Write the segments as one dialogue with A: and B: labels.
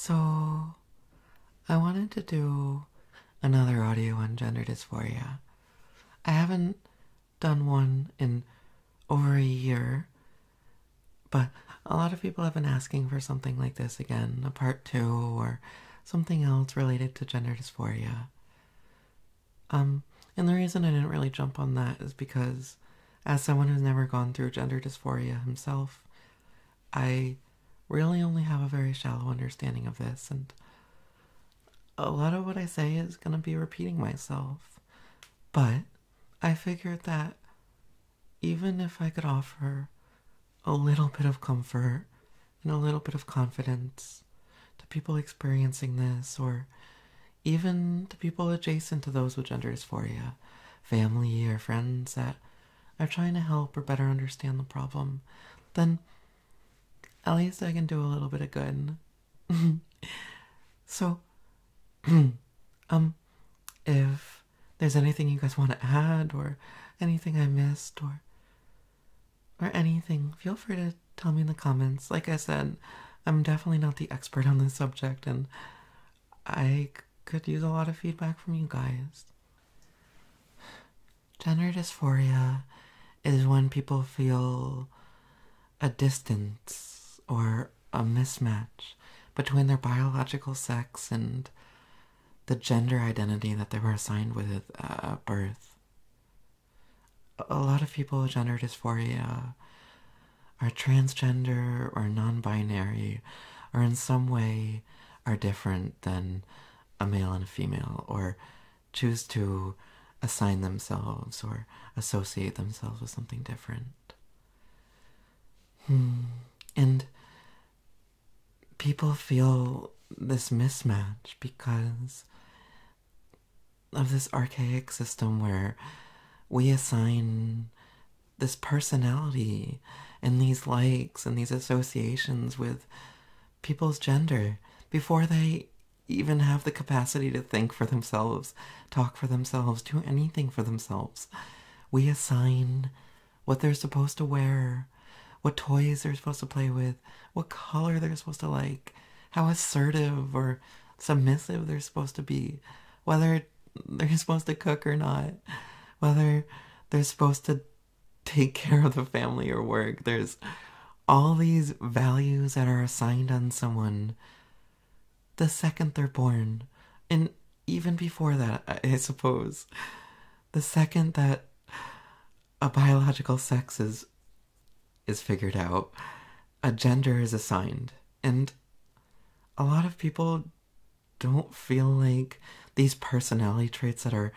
A: So, I wanted to do another audio on gender dysphoria. I haven't done one in over a year, but a lot of people have been asking for something like this again, a part 2 or something else related to gender dysphoria. And the reason I didn't really jump on that is because, as someone who's never gone through gender dysphoria himself, I really only have a very shallow understanding of this, and a lot of what I say is going to be repeating myself. But I figured that even if I could offer a little bit of comfort and a little bit of confidence to people experiencing this, or even to people adjacent to those with gender dysphoria, family or friends that are trying to help or better understand the problem, then at least I can do a little bit of good. So, if there's anything you guys want to add, or anything I missed, or anything, feel free to tell me in the comments. Like I said, I'm definitely not the expert on this subject, and I could use a lot of feedback from you guys. Gender dysphoria is when people feel a distance or a mismatch between their biological sex and the gender identity that they were assigned with at birth. A lot of people with gender dysphoria are transgender or non-binary, or in some way are different than a male and a female, or choose to assign themselves or associate themselves with something different. And people feel this mismatch because of this archaic system where we assign this personality and these likes and these associations with people's gender before they even have the capacity to think for themselves, talk for themselves, do anything for themselves. We assign what they're supposed to wear, what toys they're supposed to play with, what color they're supposed to like, how assertive or submissive they're supposed to be, whether they're supposed to cook or not, whether they're supposed to take care of the family or work. There's all these values that are assigned on someone the second they're born. And even before that, I suppose. The second that a biological sex is figured out, a gender is assigned. And a lot of people don't feel like these personality traits that are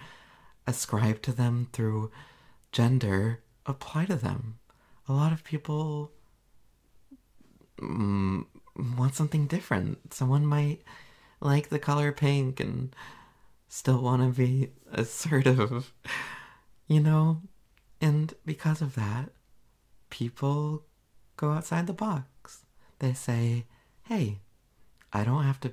A: ascribed to them through gender apply to them. A lot of people want something different. Someone might like the color pink and still want to be assertive, you know? And because of that, people go outside the box. They say, hey, I don't have to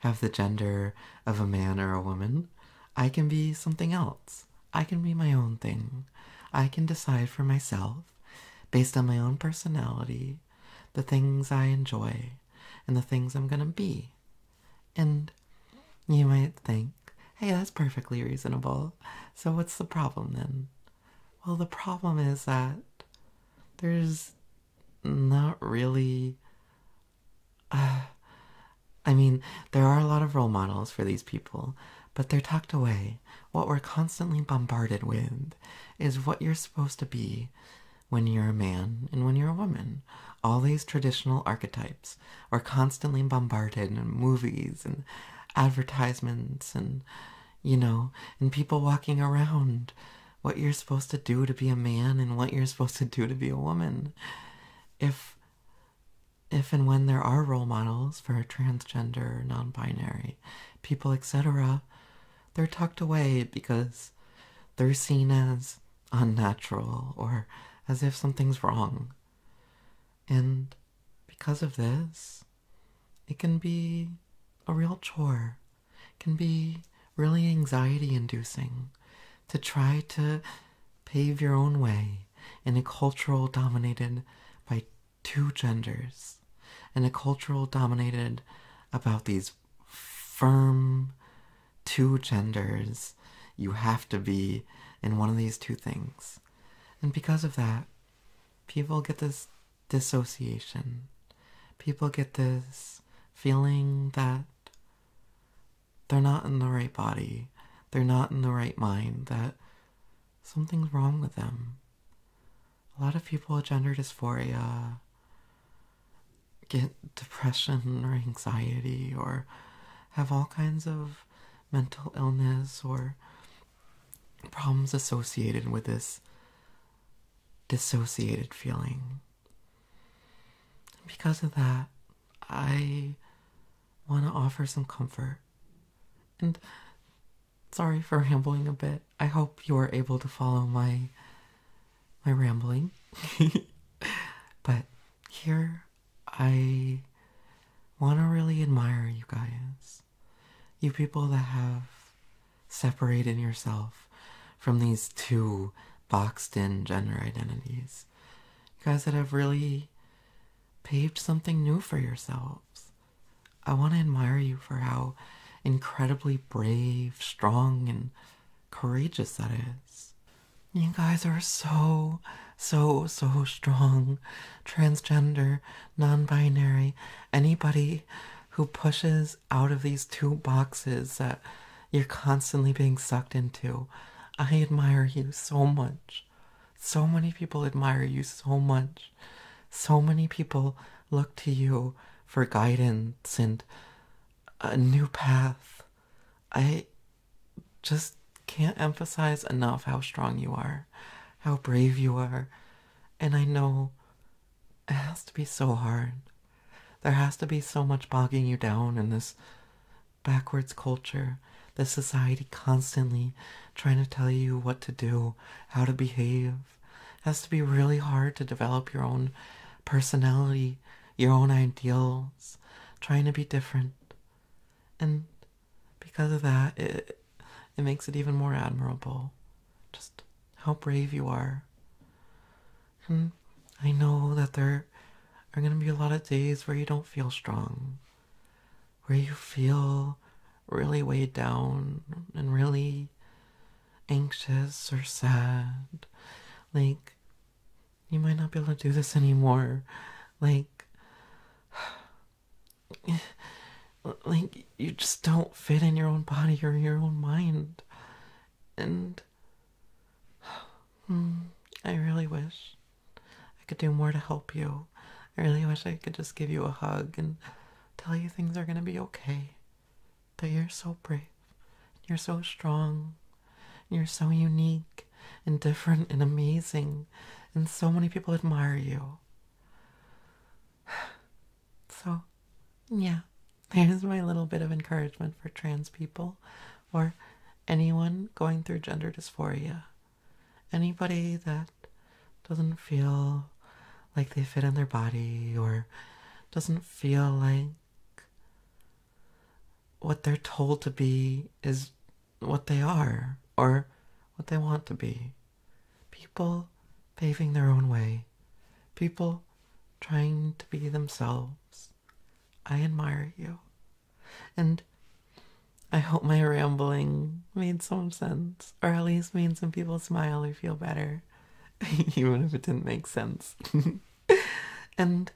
A: have the gender of a man or a woman. I can be something else. I can be my own thing. I can decide for myself, based on my own personality, the things I enjoy and the things I'm gonna be. And you might think, hey, that's perfectly reasonable. So what's the problem then? Well, the problem is that there's not really... there are a lot of role models for these people, but they're tucked away. What we're constantly bombarded with is what you're supposed to be when you're a man and when you're a woman. All these traditional archetypes. We're constantly bombarded in movies and advertisements and, and people walking around. What you're supposed to do to be a man and what you're supposed to do to be a woman. If and when there are role models for transgender, non-binary people, etc., they're tucked away because they're seen as unnatural or as if something's wrong. And because of this, it can be a real chore. It can be really anxiety-inducing to try to pave your own way in a cultural dominated by two genders, in a cultural dominated about these firm two genders. You have to be in one of these two things. And because of that, people get this dissociation. People get this feeling that they're not in the right body, they're not in the right mind, that something's wrong with them. A lot of people with gender dysphoria get depression or anxiety or have all kinds of mental illness or problems associated with this dissociated feeling. And because of that, I want to offer some comfort. And sorry for rambling a bit. I hope you are able to follow my rambling. But here, I want to really admire you guys. You people that have separated yourself from these two boxed in gender identities. You guys that have really paved something new for yourselves. I want to admire you for how incredibly brave, strong, and courageous that is. You guys are so strong. Transgender, non-binary, anybody who pushes out of these two boxes that you're constantly being sucked into. I admire you so much. So many people admire you so much. So many people look to you for guidance and a new path. I just can't emphasize enough how strong you are, how brave you are. And I know it has to be so hard. There has to be so much bogging you down in this backwards culture, this society constantly trying to tell you what to do, how to behave. It has to be really hard to develop your own personality, your own ideals, trying to be different. And because of that, it makes it even more admirable. Just how brave you are. And I know that there are going to be a lot of days where you don't feel strong, where you feel really weighed down and really anxious or sad. Like, you might not be able to do this anymore. Like you just don't fit in your own body or your own mind. And I really wish I could do more to help you. I really wish I could just give you a hug and tell you things are gonna be okay. That you're so brave, you're so strong, you're so unique and different and amazing, and so many people admire you. So, yeah, there's my little bit of encouragement for trans people or anyone going through gender dysphoria. Anybody that doesn't feel like they fit in their body or doesn't feel like what they're told to be is what they are or what they want to be. People paving their own way. People trying to be themselves. I admire you. And I hope my rambling made some sense, or at least made some people smile or feel better, even if it didn't make sense. And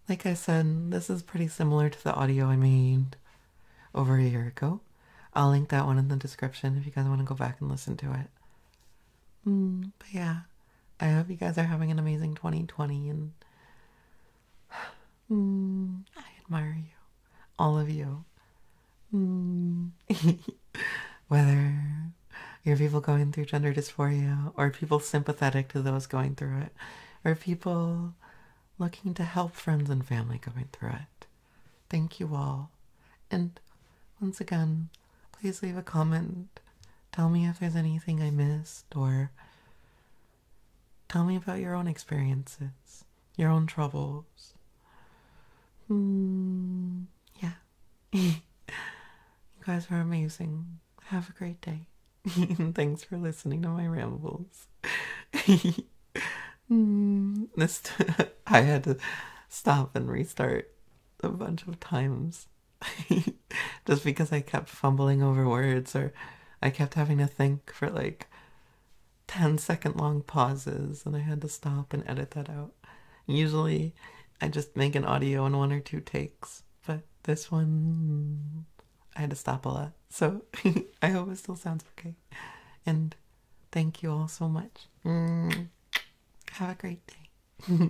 A: like I said, this is pretty similar to the audio I made over a year ago. I'll link that one in the description if you guys want to go back and listen to it. But yeah, I hope you guys are having an amazing 2020, and I admire you. All of you. Whether you're people going through gender dysphoria, or people sympathetic to those going through it, or people looking to help friends and family going through it. Thank you all. And once again, please leave a comment. Tell me if there's anything I missed, or tell me about your own experiences, your own troubles. Yeah. You guys are amazing. Have a great day. Thanks for listening to my rambles. I had to stop and restart a bunch of times Just because I kept fumbling over words, or I kept having to think for like 10-second long pauses, and I had to stop and edit that out. Usually, I just make an audio in 1 or 2 takes, but this one, I had to stop a lot. So, I hope it still sounds okay. And thank you all so much. Have a great day.